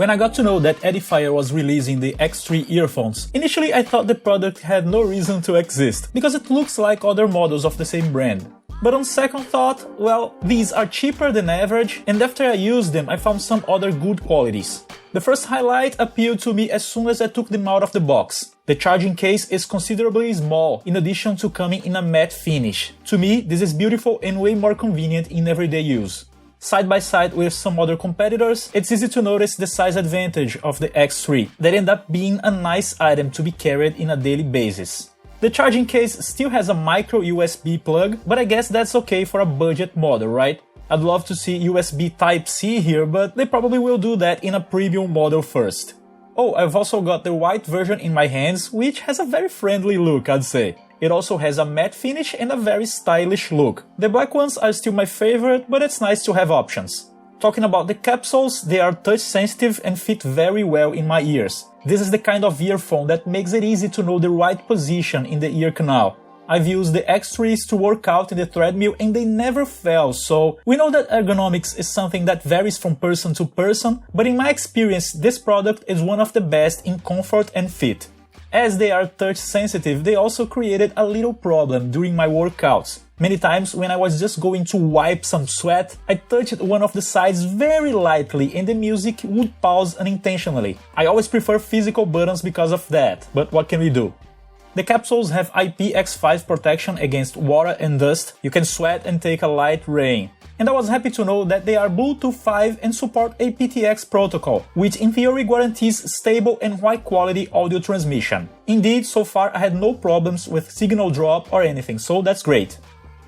When I got to know that Edifier was releasing the X3 earphones, initially I thought the product had no reason to exist, because it looks like other models of the same brand. But on second thought, well, these are cheaper than average, and after I used them I found some other good qualities. The first highlight appealed to me as soon as I took them out of the box. The charging case is considerably small, in addition to coming in a matte finish. To me, this is beautiful and way more convenient in everyday use. Side by side with some other competitors, it's easy to notice the size advantage of the X3, that end up being a nice item to be carried in a daily basis. The charging case still has a micro USB plug, but I guess that's okay for a budget model, right? I'd love to see USB Type-C here, but they probably will do that in a premium model first. Oh, I've also got the white version in my hands, which has a very friendly look, I'd say. It also has a matte finish and a very stylish look. The black ones are still my favorite, but it's nice to have options. Talking about the capsules, they are touch sensitive and fit very well in my ears. This is the kind of earphone that makes it easy to know the right position in the ear canal. I've used the X3s to work out in the treadmill and they never fail, so we know that ergonomics is something that varies from person to person, but in my experience this product is one of the best in comfort and fit. As they are touch sensitive, they also created a little problem during my workouts. Many times when I was just going to wipe some sweat, I touched one of the sides very lightly and the music would pause unintentionally. I always prefer physical buttons because of that, but what can we do? The capsules have IPX5 protection against water and dust, you can sweat and take a light rain. And I was happy to know that they are Bluetooth 5 and support aptX protocol, which in theory guarantees stable and high quality audio transmission. Indeed, so far I had no problems with signal drop or anything, so that's great.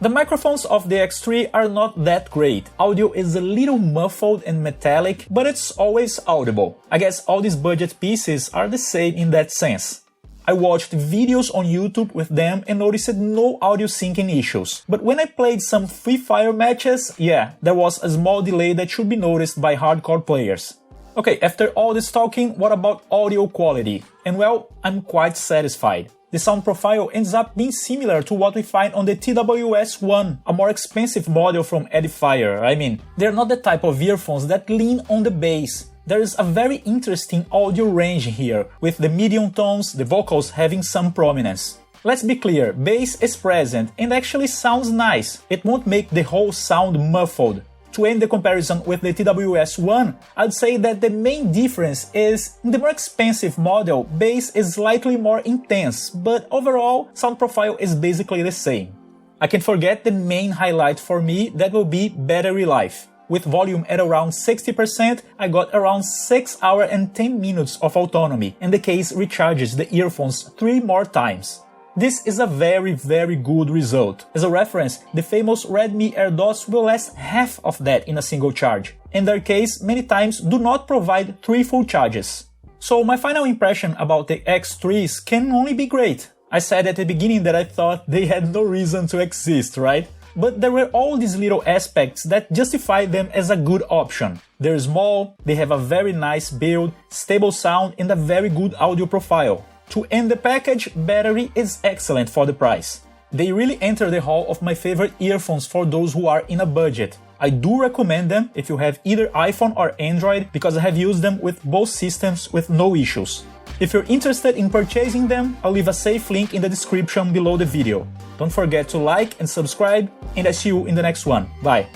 The microphones of the X3 are not that great. Audio is a little muffled and metallic, but it's always audible. I guess all these budget pieces are the same in that sense. I watched videos on YouTube with them and noticed no audio syncing issues. But when I played some Free Fire matches, yeah, there was a small delay that should be noticed by hardcore players. Okay, after all this talking, what about audio quality? And well, I'm quite satisfied. The sound profile ends up being similar to what we find on the TWS One, a more expensive model from Edifier. I mean, they're not the type of earphones that lean on the bass. There is a very interesting audio range here, with the medium tones, the vocals having some prominence. Let's be clear, bass is present and actually sounds nice. It won't make the whole sound muffled. To end the comparison with the TWS One, I'd say that the main difference is, in the more expensive model, bass is slightly more intense, but overall, sound profile is basically the same. I can't forget the main highlight for me, that will be battery life. With volume at around 60%, I got around 6 hours and 10 minutes of autonomy, and the case recharges the earphones 3 more times. This is a very good result. As a reference, the famous Redmi AirDots will last half of that in a single charge, and their case many times do not provide 3 full charges. So my final impression about the X3s can only be great. I said at the beginning that I thought they had no reason to exist, right? But there were all these little aspects that justify them as a good option. They're small, they have a very nice build, stable sound and a very good audio profile. To end the package, battery is excellent for the price. They really enter the hall of my favorite earphones for those who are in a budget. I do recommend them if you have either iPhone or Android, because I have used them with both systems with no issues. If you're interested in purchasing them, I'll leave a safe link in the description below the video. Don't forget to like and subscribe, and I see you in the next one. Bye!